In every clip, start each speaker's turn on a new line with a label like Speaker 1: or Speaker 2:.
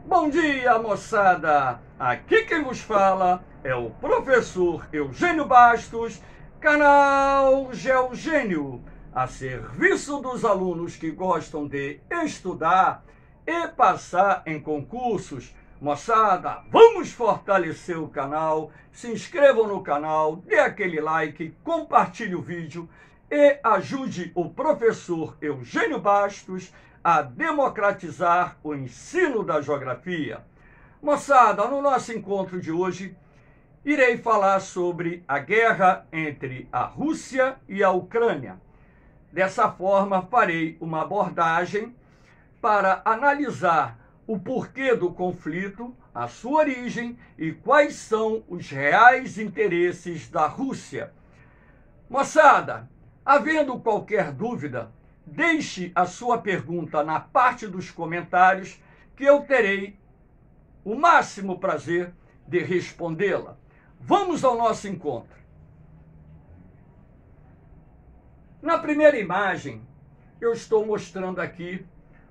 Speaker 1: Bom dia, moçada! Aqui quem vos fala é o professor Eugênio Bastos, canal Geogênio, a serviço dos alunos que gostam de estudar e passar em concursos. Moçada, vamos fortalecer o canal, se inscrevam no canal, dê aquele like, compartilhe o vídeo e ajude o professor Eugênio Bastos a democratizar o ensino da geografia. Moçada, no nosso encontro de hoje, irei falar sobre a guerra entre a Rússia e a Ucrânia. Dessa forma, farei uma abordagem para analisar o porquê do conflito, a sua origem e quais são os reais interesses da Rússia. Moçada, havendo qualquer dúvida, deixe a sua pergunta na parte dos comentários que eu terei o máximo prazer de respondê-la. Vamos ao nosso encontro. Na primeira imagem, eu estou mostrando aqui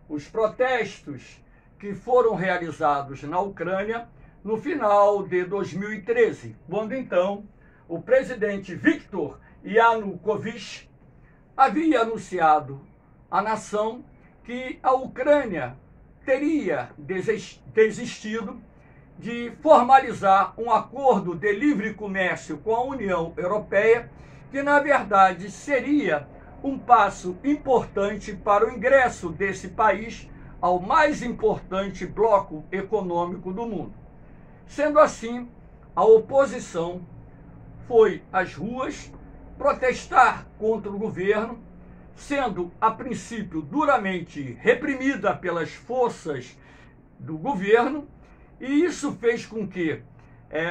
Speaker 1: os protestos que foram realizados na Ucrânia no final de 2013, quando então o presidente Viktor Yanukovych havia anunciado à nação que a Ucrânia teria desistido de formalizar um acordo de livre comércio com a União Europeia, que na verdade seria um passo importante para o ingresso desse país ao mais importante bloco econômico do mundo. Sendo assim, a oposição foi às ruas protestar contra o governo, sendo a princípio duramente reprimida pelas forças do governo, e isso fez com que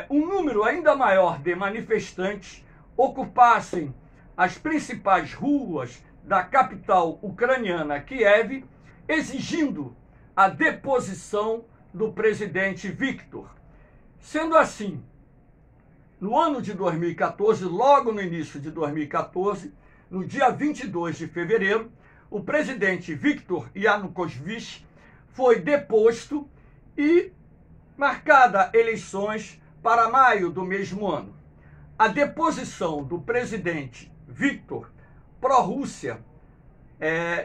Speaker 1: um número ainda maior de manifestantes ocupassem as principais ruas da capital ucraniana, Kiev, exigindo a deposição do presidente Viktor. Sendo assim, no ano de 2014, logo no início de 2014, no dia 22 de fevereiro, o presidente Viktor Yanukovych foi deposto e marcada eleições para maio do mesmo ano. A deposição do presidente Viktor pró-Rússia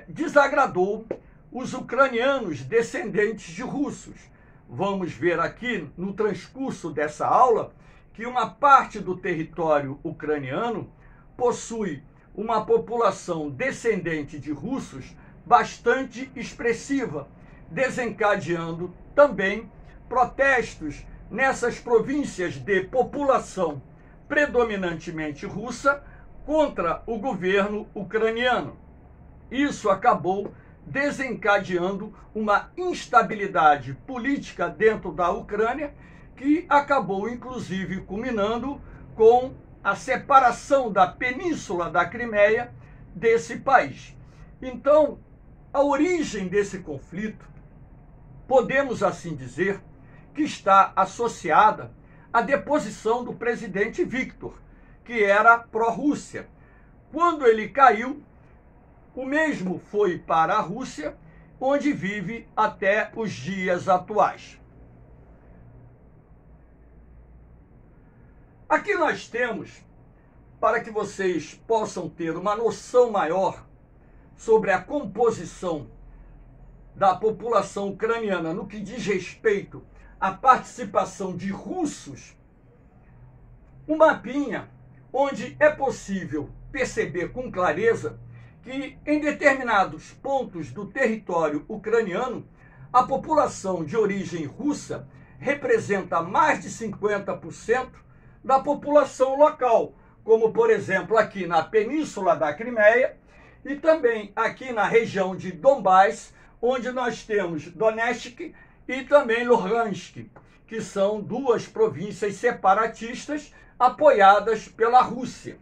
Speaker 1: desagradou os ucranianos descendentes de russos. Vamos ver aqui no transcurso dessa aula que uma parte do território ucraniano possui uma população descendente de russos bastante expressiva, desencadeando também protestos nessas províncias de população predominantemente russa contra o governo ucraniano. Isso acabou desencadeando uma instabilidade política dentro da Ucrânia, que acabou inclusive culminando com a separação da península da Crimeia desse país. Então, a origem desse conflito, podemos assim dizer, que está associada à deposição do presidente Viktor, que era pró-Rússia. Quando ele caiu, o mesmo foi para a Rússia, onde vive até os dias atuais. Aqui nós temos, para que vocês possam ter uma noção maior sobre a composição da população ucraniana no que diz respeito à participação de russos, um mapinha onde é possível perceber com clareza que em determinados pontos do território ucraniano, a população de origem russa representa mais de 50% da população local, como por exemplo aqui na Península da Crimeia e também aqui na região de Donbás, onde nós temos Donetsk e também Luhansk, que são duas províncias separatistas apoiadas pela Rússia.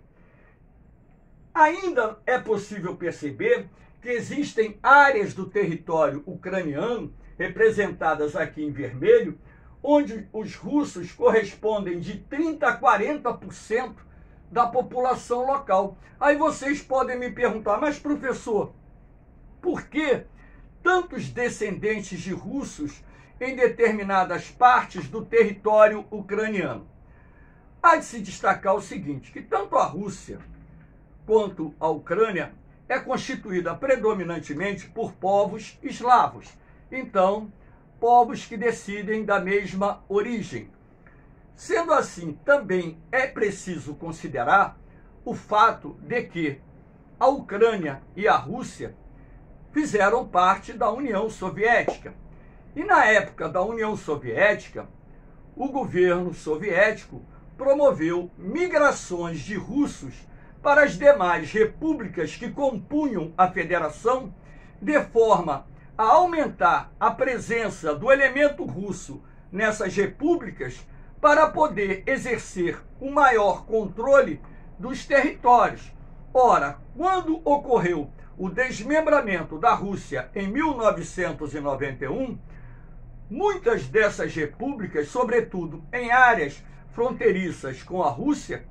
Speaker 1: Ainda é possível perceber que existem áreas do território ucraniano, representadas aqui em vermelho, onde os russos correspondem de 30% a 40% da população local. Aí vocês podem me perguntar, mas professor, por que tantos descendentes de russos em determinadas partes do território ucraniano. Há de se destacar o seguinte, que tanto a Rússia quanto a Ucrânia é constituída predominantemente por povos eslavos, então, povos que decidem da mesma origem. Sendo assim, também é preciso considerar o fato de que a Ucrânia e a Rússia fizeram parte da União Soviética. E na época da União Soviética, o governo soviético promoveu migrações de russos para as demais repúblicas que compunham a federação, de forma a aumentar a presença do elemento russo nessas repúblicas para poder exercer um maior controle dos territórios. Ora, quando ocorreu o desmembramento da Rússia em 1991, muitas dessas repúblicas, sobretudo em áreas fronteiriças com a Rússia,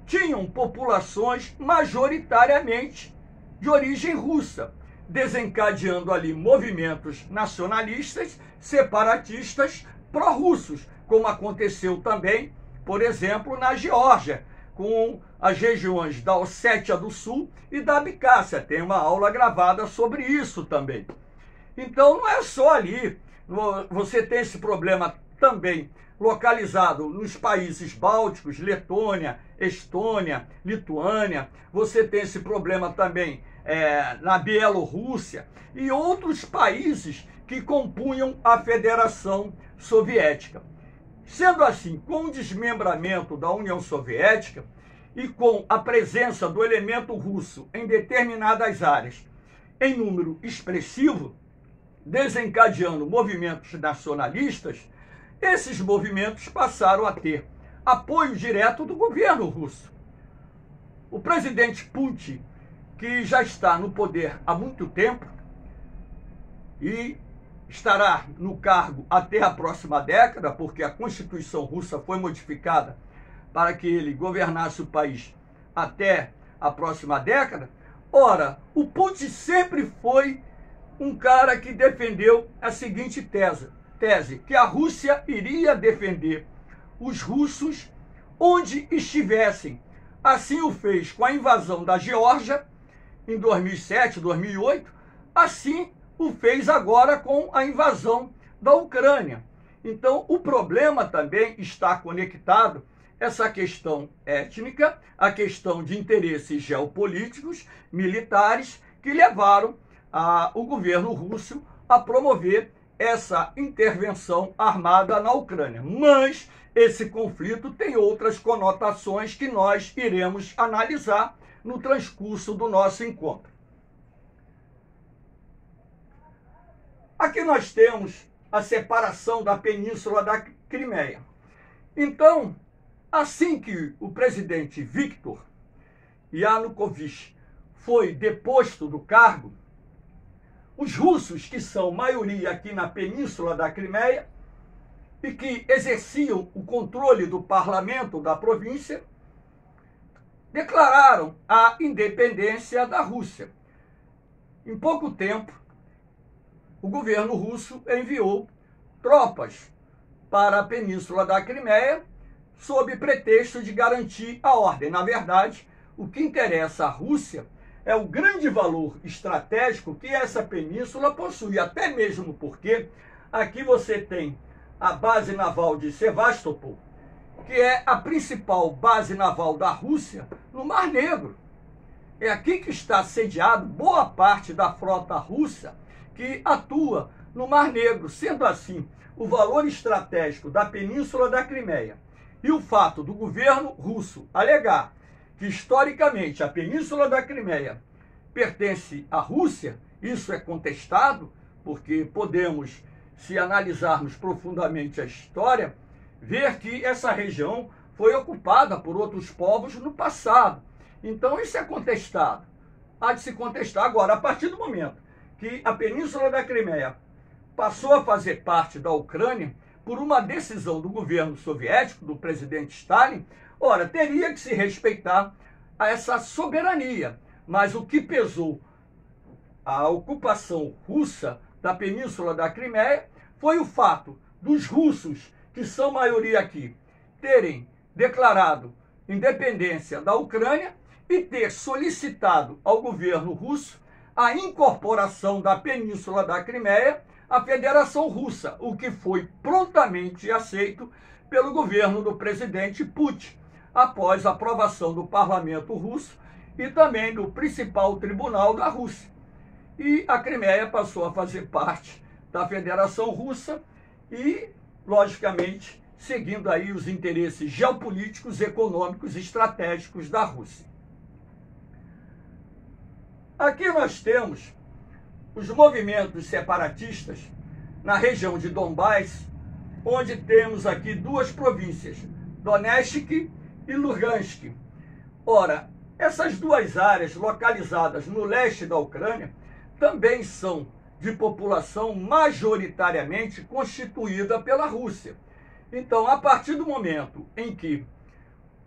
Speaker 1: tinham populações majoritariamente de origem russa, desencadeando ali movimentos nacionalistas, separatistas, pró-russos, como aconteceu também, por exemplo, na Geórgia, com as regiões da Ossétia do Sul e da Abcásia. Tem uma aula gravada sobre isso também. Então, não é só ali. Você tem esse problema também localizado nos países bálticos, Letônia, Estônia, Lituânia. Você tem esse problema também na Bielorrússia e outros países que compunham a Federação Soviética. Sendo assim, com o desmembramento da União Soviética e com a presença do elemento russo em determinadas áreas em número expressivo, desencadeando movimentos nacionalistas, esses movimentos passaram a ter apoio direto do governo russo. O presidente Putin, que já está no poder há muito tempo e estará no cargo até a próxima década, porque a Constituição russa foi modificada para que ele governasse o país até a próxima década. Ora, o Putin sempre foi um cara que defendeu a seguinte tese, que a Rússia iria defender os russos onde estivessem. Assim o fez com a invasão da Geórgia em 2007, 2008, assim o fez agora com a invasão da Ucrânia. Então, o problema também está conectado, essa questão étnica, a questão de interesses geopolíticos, militares, que levaram o governo russo a promover essa intervenção armada na Ucrânia. Mas esse conflito tem outras conotações que nós iremos analisar no transcurso do nosso encontro. Aqui nós temos a separação da Península da Crimeia. Então, assim que o presidente Viktor Yanukovych foi deposto do cargo, os russos, que são maioria aqui na Península da Crimeia e que exerciam o controle do parlamento da província, declararam a independência da Rússia. Em pouco tempo, o governo russo enviou tropas para a Península da Crimeia sob pretexto de garantir a ordem. Na verdade, o que interessa à Rússia é o grande valor estratégico que essa península possui, até mesmo porque aqui você tem a base naval de Sevastopol, que é a principal base naval da Rússia no Mar Negro. É aqui que está sediado boa parte da frota russa que atua no Mar Negro. Sendo assim, o valor estratégico da Península da Crimeia e o fato do governo russo alegar que historicamente a Península da Crimeia pertence à Rússia, isso é contestado, porque podemos, se analisarmos profundamente a história, ver que essa região foi ocupada por outros povos no passado. Então isso é contestado. Há de se contestar agora, a partir do momento que a Península da Crimeia passou a fazer parte da Ucrânia por uma decisão do governo soviético, do presidente Stalin, ora, teria que se respeitar a essa soberania. Mas o que pesou a ocupação russa da Península da Crimeia foi o fato dos russos, que são maioria aqui, terem declarado independência da Ucrânia e ter solicitado ao governo russo a incorporação da Península da Crimeia à Federação Russa, o que foi prontamente aceito pelo governo do presidente Putin, após a aprovação do parlamento russo e também do principal tribunal da Rússia. E a Crimeia passou a fazer parte da Federação Russa e, logicamente, seguindo aí os interesses geopolíticos, econômicos e estratégicos da Rússia. Aqui nós temos os movimentos separatistas na região de Donbás, onde temos aqui duas províncias, Donetsk e Lugansk. Ora, essas duas áreas localizadas no leste da Ucrânia também são de população majoritariamente constituída pela Rússia. Então, a partir do momento em que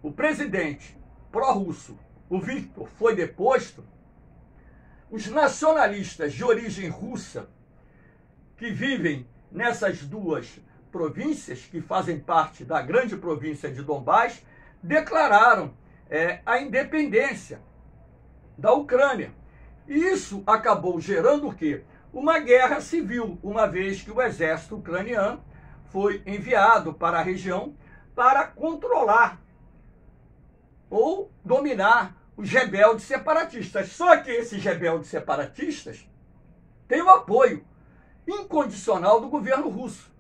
Speaker 1: o presidente pró-russo, o Viktor, foi deposto, os nacionalistas de origem russa que vivem nessas duas províncias, que fazem parte da grande província de Donbás, declararam a independência da Ucrânia. E isso acabou gerando o quê? Uma guerra civil, uma vez que o exército ucraniano foi enviado para a região para controlar ou dominar os rebeldes separatistas. Só que esses rebeldes separatistas têm o apoio incondicional do governo russo,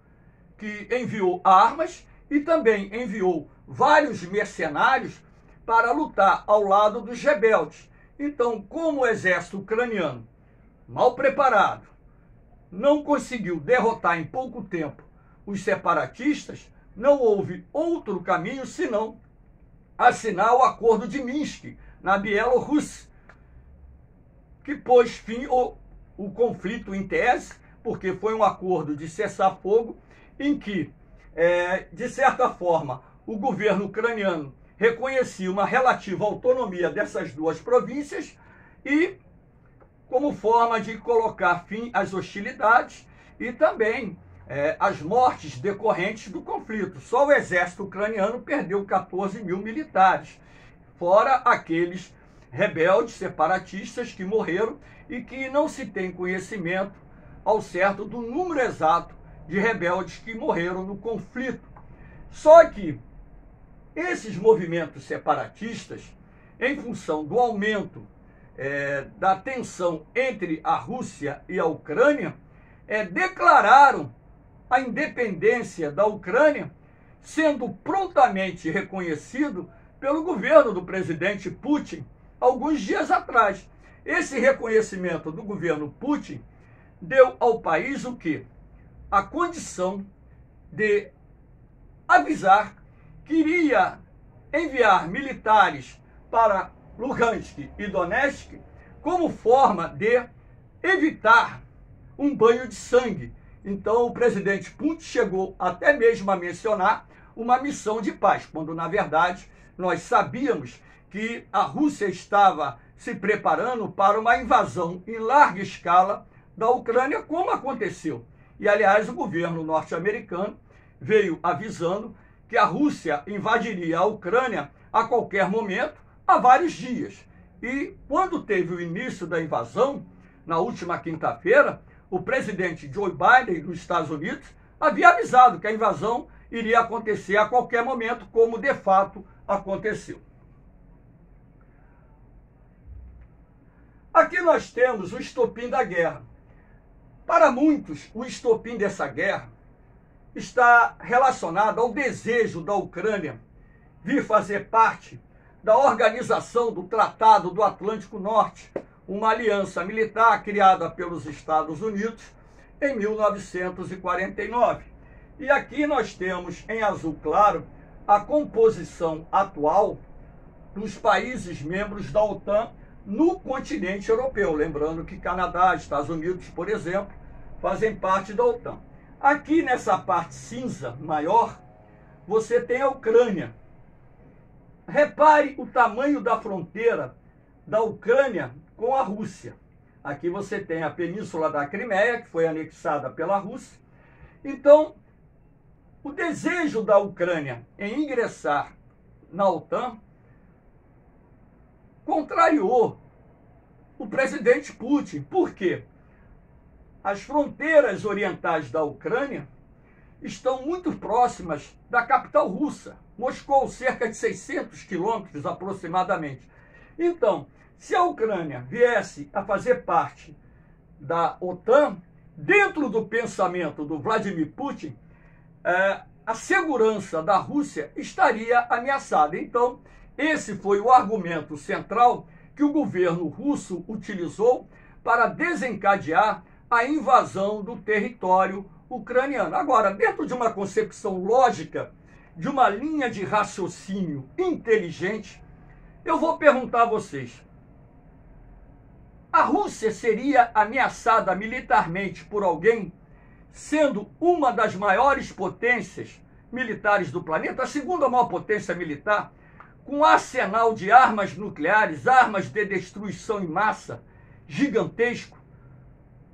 Speaker 1: que enviou armas e também enviou vários mercenários para lutar ao lado dos rebeldes. Então, como o exército ucraniano, mal preparado, não conseguiu derrotar em pouco tempo os separatistas, não houve outro caminho senão assinar o Acordo de Minsk, na Bielorrússia, que pôs fim ao conflito em tese, porque foi um acordo de cessar-fogo em que, de certa forma, o governo ucraniano reconhecia uma relativa autonomia dessas duas províncias e, como forma de colocar fim às hostilidades e também às mortes decorrentes do conflito. Só o exército ucraniano perdeu 14 mil militares, fora aqueles rebeldes separatistas que morreram e que não se tem conhecimento ao certo do número exato de rebeldes que morreram no conflito. Só que esses movimentos separatistas, em função do aumento da tensão entre a Rússia e a Ucrânia, declararam a independência da Ucrânia, sendo prontamente reconhecido pelo governo do presidente Putin alguns dias atrás. Esse reconhecimento do governo Putin deu ao país o quê? A condição de avisar que iria enviar militares para Lugansk e Donetsk como forma de evitar um banho de sangue. Então o presidente Putin chegou até mesmo a mencionar uma missão de paz, quando na verdade nós sabíamos que a Rússia estava se preparando para uma invasão em larga escala da Ucrânia, como aconteceu. E, aliás, o governo norte-americano veio avisando que a Rússia invadiria a Ucrânia a qualquer momento, há vários dias. E, quando teve o início da invasão, na última quinta-feira, o presidente Joe Biden, dos Estados Unidos, havia avisado que a invasão iria acontecer a qualquer momento, como de fato aconteceu. Aqui nós temos o estopim da guerra. Para muitos, o estopim dessa guerra está relacionado ao desejo da Ucrânia vir fazer parte da organização do Tratado do Atlântico Norte, uma aliança militar criada pelos Estados Unidos em 1949. E aqui nós temos em azul claro a composição atual dos países membros da OTAN no continente europeu. Lembrando que Canadá, Estados Unidos, por exemplo, fazem parte da OTAN. Aqui nessa parte cinza maior, você tem a Ucrânia. Repare o tamanho da fronteira da Ucrânia com a Rússia. Aqui você tem a Península da Crimeia, que foi anexada pela Rússia, Então, o desejo da Ucrânia em ingressar na OTAN contrariou o presidente Putin. Por quê? As fronteiras orientais da Ucrânia estão muito próximas da capital russa, Moscou, cerca de 600 quilômetros aproximadamente. Então, se a Ucrânia viesse a fazer parte da OTAN, dentro do pensamento do Vladimir Putin, a segurança da Rússia estaria ameaçada. Então, esse foi o argumento central que o governo russo utilizou para desencadear a invasão do território ucraniano. Agora, dentro de uma concepção lógica, de uma linha de raciocínio inteligente, eu vou perguntar a vocês: a Rússia seria ameaçada militarmente por alguém, sendo uma das maiores potências militares do planeta, a segunda maior potência militar, com arsenal de armas nucleares, armas de destruição em massa, gigantesco,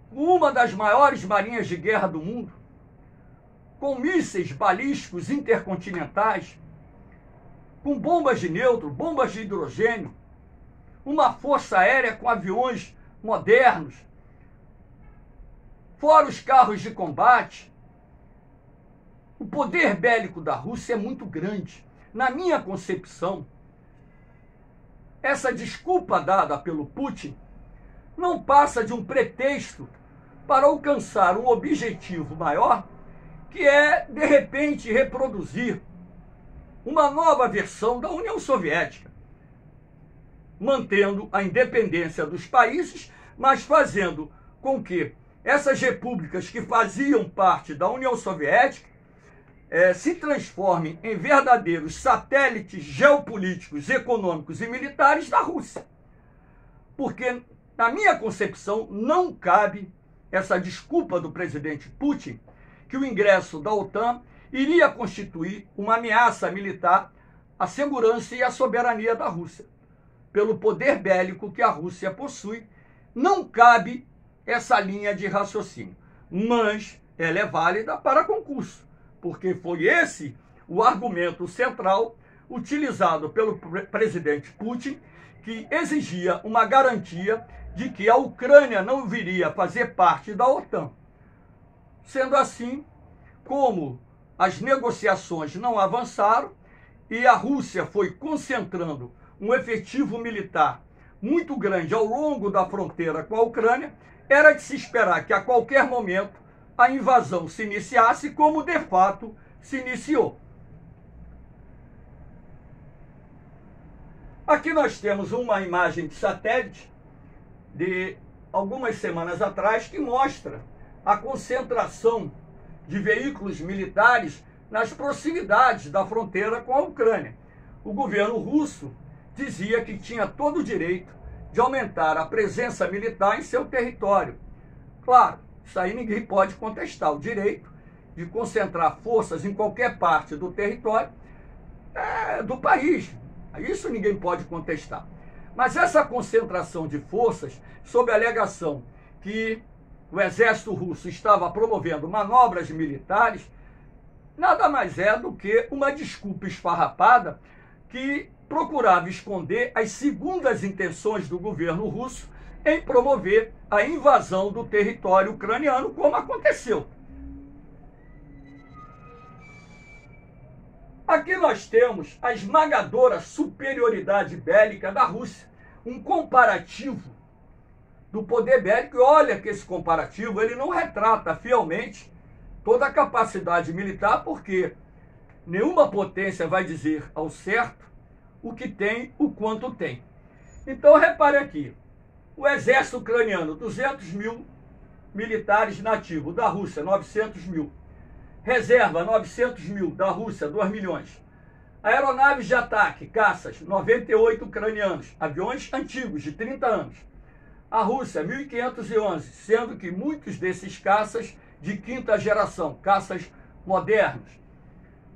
Speaker 1: com uma das maiores marinhas de guerra do mundo, com mísseis balísticos intercontinentais, com bombas de neutro, bombas de hidrogênio, uma força aérea com aviões modernos, fora os carros de combate. O poder bélico da Rússia é muito grande. Na minha concepção, essa desculpa dada pelo Putin não passa de um pretexto para alcançar um objetivo maior, que é, de repente, reproduzir uma nova versão da União Soviética, mantendo a independência dos países, mas fazendo com que essas repúblicas que faziam parte da União Soviética se transformem em verdadeiros satélites geopolíticos, econômicos e militares da Rússia. Porque, na minha concepção, não cabe essa desculpa do presidente Putin que o ingresso da OTAN iria constituir uma ameaça militar à segurança e à soberania da Rússia. Pelo poder bélico que a Rússia possui, não cabe essa linha de raciocínio. Mas ela é válida para concurso, porque foi esse o argumento central utilizado pelo presidente Putin, que exigia uma garantia de que a Ucrânia não viria a fazer parte da OTAN. Sendo assim, como as negociações não avançaram e a Rússia foi concentrando um efetivo militar muito grande ao longo da fronteira com a Ucrânia, era de se esperar que a qualquer momento a invasão se iniciasse, como de fato se iniciou. Aqui nós temos uma imagem de satélite de algumas semanas atrás que mostra a concentração de veículos militares nas proximidades da fronteira com a Ucrânia. O governo russo dizia que tinha todo o direito de aumentar a presença militar em seu território. Claro, isso aí ninguém pode contestar. O direito de concentrar forças em qualquer parte do território do país. Isso ninguém pode contestar. Mas essa concentração de forças, sob a alegação que o exército russo estava promovendo manobras militares, nada mais é do que uma desculpa esfarrapada que procurava esconder as segundas intenções do governo russo em promover a invasão do território ucraniano, como aconteceu. Aqui nós temos a esmagadora superioridade bélica da Rússia, um comparativo do poder bélico. E olha que esse comparativo ele não retrata fielmente toda a capacidade militar, porque nenhuma potência vai dizer ao certo o que tem, o quanto tem. Então repare aqui, o exército ucraniano, 200 mil militares nativos, da Rússia, 900 mil. Reserva, 900 mil, da Rússia, 2 milhões. Aeronaves de ataque, caças, 98 ucranianos, aviões antigos, de 30 anos. A Rússia, 1.511, sendo que muitos desses caças de quinta geração, caças modernos.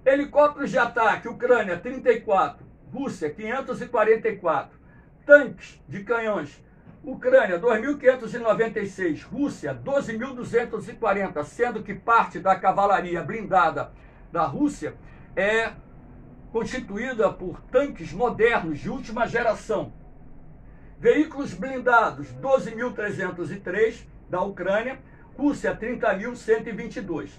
Speaker 1: Helicópteros de ataque, Ucrânia, 34, Rússia, 544. Tanques de canhões, Ucrânia, 2.596. Rússia, 12.240, sendo que parte da cavalaria blindada da Rússia é constituída por tanques modernos de última geração. Veículos blindados, 12.303 da Ucrânia, Rússia, 30.122.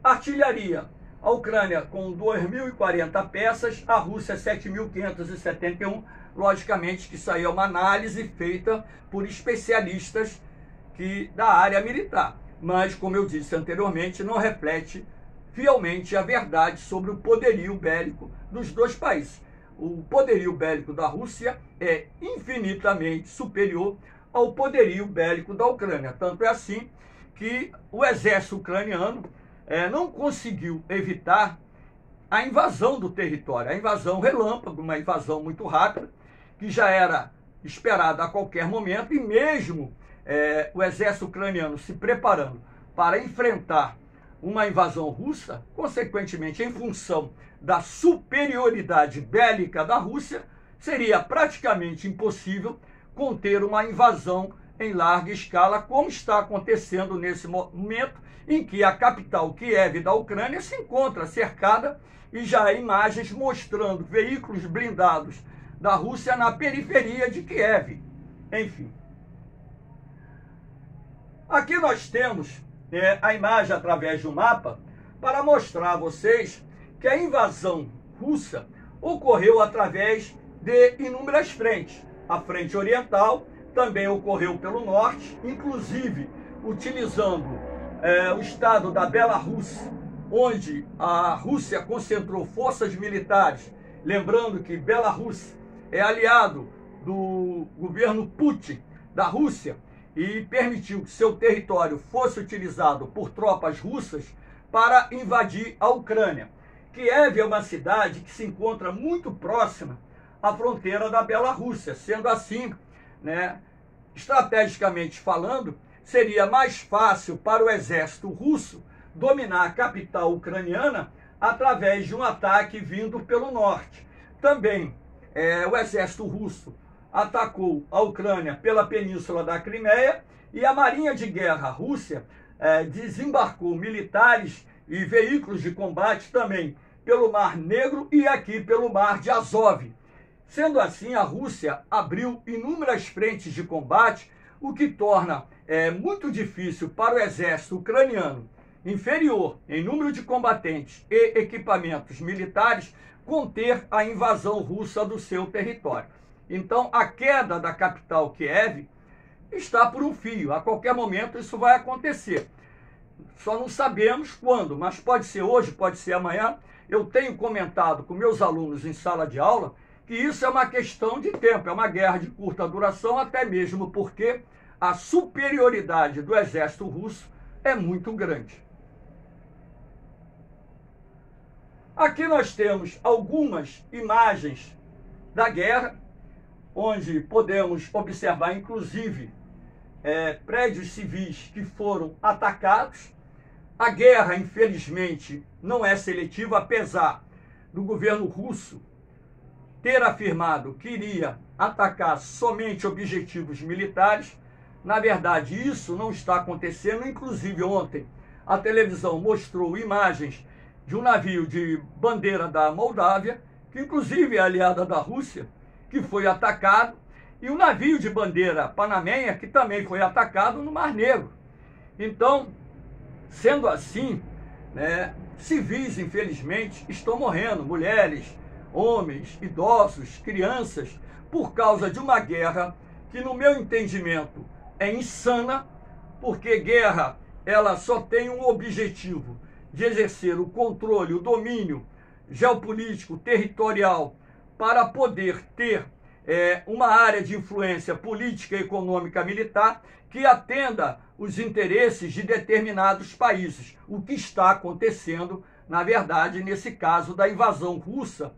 Speaker 1: Artilharia, a Ucrânia com 2.040 peças, a Rússia 7.571, logicamente que isso aí é uma análise feita por especialistas da área militar, mas como eu disse anteriormente, não reflete fielmente a verdade sobre o poderio bélico dos dois países. O poderio bélico da Rússia é infinitamente superior ao poderio bélico da Ucrânia, tanto é assim que o exército ucraniano não conseguiu evitar a invasão do território, a invasão relâmpago, uma invasão muito rápida, que já era esperada a qualquer momento, e mesmo o exército ucraniano se preparando para enfrentar uma invasão russa, consequentemente, em função da superioridade bélica da Rússia, seria praticamente impossível conter uma invasão em larga escala, como está acontecendo nesse momento, em que a capital Kiev da Ucrânia se encontra cercada e já há imagens mostrando veículos blindados da Rússia na periferia de Kiev. Enfim. Aqui nós temos a imagem através de um mapa para mostrar a vocês que a invasão russa ocorreu através de inúmeras frentes. A frente oriental também ocorreu pelo norte, inclusive utilizando o estado da Belarus, onde a Rússia concentrou forças militares. Lembrando que Belarus é aliado do governo Putin da Rússia e permitiu que seu território fosse utilizado por tropas russas para invadir a Ucrânia. Kiev é uma cidade que se encontra muito próxima à fronteira da Bielorrússia, sendo assim, estrategicamente falando, seria mais fácil para o exército russo dominar a capital ucraniana através de um ataque vindo pelo norte. Também o exército russo atacou a Ucrânia pela península da Crimeia e a Marinha de Guerra Rússia desembarcou militares e veículos de combate também pelo Mar Negro e aqui pelo Mar de Azov. Sendo assim, a Rússia abriu inúmeras frentes de combate, o que torna muito difícil para o exército ucraniano, inferior em número de combatentes e equipamentos militares, conter a invasão russa do seu território. Então, a queda da capital Kiev está por um fio. A qualquer momento isso vai acontecer. Só não sabemos quando, mas pode ser hoje, pode ser amanhã. Eu tenho comentado com meus alunos em sala de aula que isso é uma questão de tempo, é uma guerra de curta duração, até mesmo porque a superioridade do exército russo é muito grande. Aqui nós temos algumas imagens da guerra, onde podemos observar, inclusive, prédios civis que foram atacados. A guerra, infelizmente, não é seletiva, apesar do governo russo ter afirmado que iria atacar somente objetivos militares. Na verdade, isso não está acontecendo. Inclusive, ontem, a televisão mostrou imagens de um navio de bandeira da Moldávia, que inclusive é aliada da Rússia, que foi atacado, e um navio de bandeira panamenha, que também foi atacado no Mar Negro. Então, sendo assim, civis, infelizmente, estão morrendo, mulheres, homens, idosos, crianças, por causa de uma guerra que, no meu entendimento, é insana, porque guerra ela só tem um objetivo, de exercer o controle, o domínio geopolítico, territorial, para poder ter uma área de influência política, econômica, militar, que atenda os interesses de determinados países. O que está acontecendo, na verdade, nesse caso da invasão russa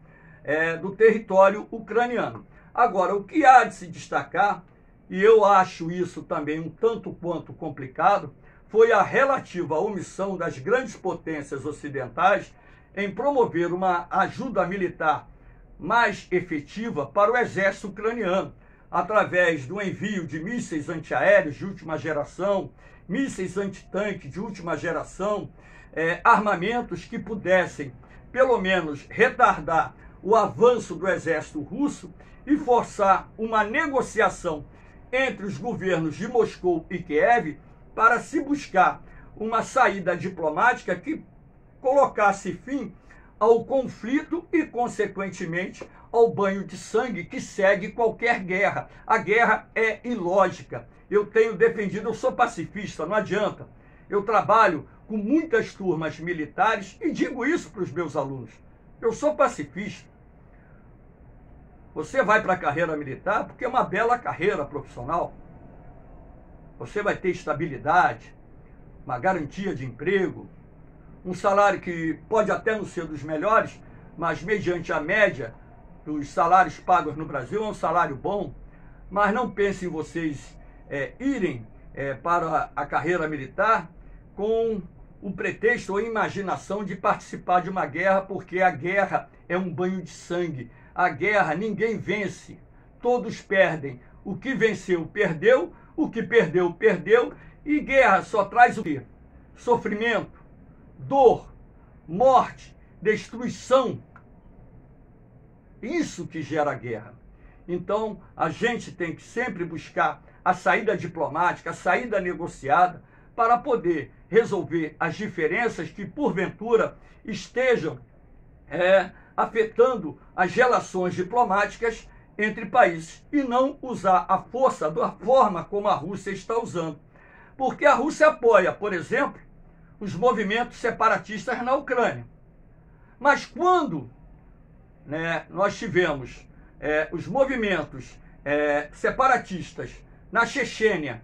Speaker 1: do território ucraniano. Agora, o que há de se destacar, e eu acho isso também um tanto quanto complicado, foi a relativa omissão das grandes potências ocidentais em promover uma ajuda militar mais efetiva para o exército ucraniano. através do envio de mísseis antiaéreos de última geração, mísseis antitanque de última geração, armamentos que pudessem, pelo menos, retardar o avanço do exército russo e forçar uma negociação entre os governos de Moscou e Kiev para se buscar uma saída diplomática que colocasse fim ao conflito e, consequentemente, ao banho de sangue que segue qualquer guerra. A guerra é ilógica. Eu tenho defendido, eu sou pacifista, não adianta. Eu trabalho com muitas turmas militares e digo isso para os meus alunos. Eu sou pacifista. Você vai para a carreira militar porque é uma bela carreira profissional. Você vai ter estabilidade, uma garantia de emprego, um salário que pode até não ser dos melhores, mas mediante a média dos salários pagos no Brasil é um salário bom. Mas não pensem vocês irem para a carreira militar com o pretexto ou imaginação de participar de uma guerra, porque a guerra é um banho de sangue. A guerra ninguém vence, todos perdem. O que venceu, perdeu, o que perdeu, perdeu. E guerra só traz o quê? Sofrimento, dor, morte, destruição. Isso que gera guerra. Então, a gente tem que sempre buscar a saída diplomática, a saída negociada, para poder resolver as diferenças que, porventura, estejam afetando as relações diplomáticas entre países, e não usar a força da forma como a Rússia está usando. Porque a Rússia apoia, por exemplo, os movimentos separatistas na Ucrânia. Mas quando nós tivemos os movimentos separatistas na Chechênia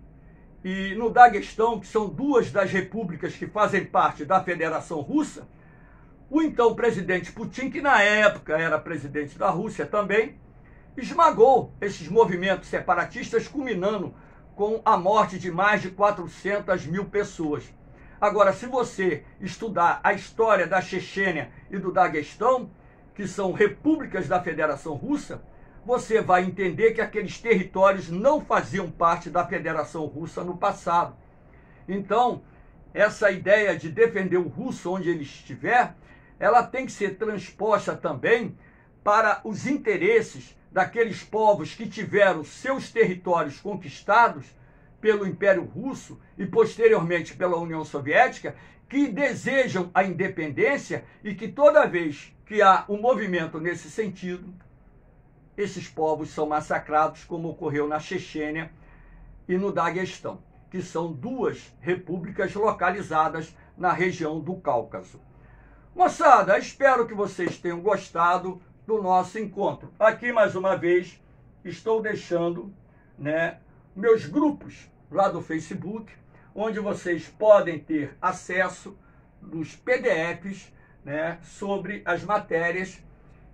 Speaker 1: e no Daguestão, que são duas das repúblicas que fazem parte da Federação Russa, o então presidente Putin, que na época era presidente da Rússia também, esmagou esses movimentos separatistas, culminando com a morte de mais de 400 mil pessoas. Agora, se você estudar a história da Chechênia e do Daguestão, que são repúblicas da Federação Russa, você vai entender que aqueles territórios não faziam parte da Federação Russa no passado. Então, essa ideia de defender o russo onde ele estiver, ela tem que ser transposta também para os interesses daqueles povos que tiveram seus territórios conquistados pelo Império Russo e posteriormente pela União Soviética, que desejam a independência e que toda vez que há um movimento nesse sentido, esses povos são massacrados, como ocorreu na Chechênia e no Daguestão, que são duas repúblicas localizadas na região do Cáucaso. Moçada, espero que vocês tenham gostado do nosso encontro. Aqui, mais uma vez, estou deixando meus grupos lá do Facebook, onde vocês podem ter acesso dos PDFs sobre as matérias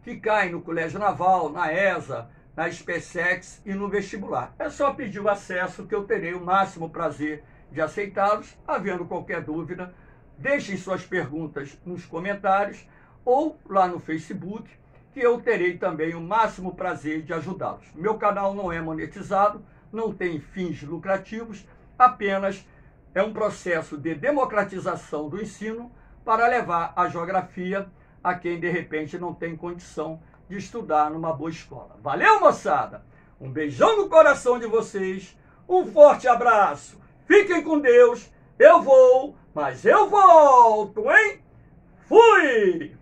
Speaker 1: que caem no Colégio Naval, na ESA, na SpaceX e no vestibular. É só pedir o acesso que eu terei o máximo prazer de aceitá-los. Havendo qualquer dúvida, deixem suas perguntas nos comentários ou lá no Facebook, que eu terei também o máximo prazer de ajudá-los. Meu canal não é monetizado, não tem fins lucrativos, apenas é um processo de democratização do ensino para levar a geografia a quem, de repente, não tem condição de estudar numa boa escola. Valeu, moçada? Um beijão no coração de vocês, um forte abraço, fiquem com Deus, eu vou, mas eu volto, hein? Fui!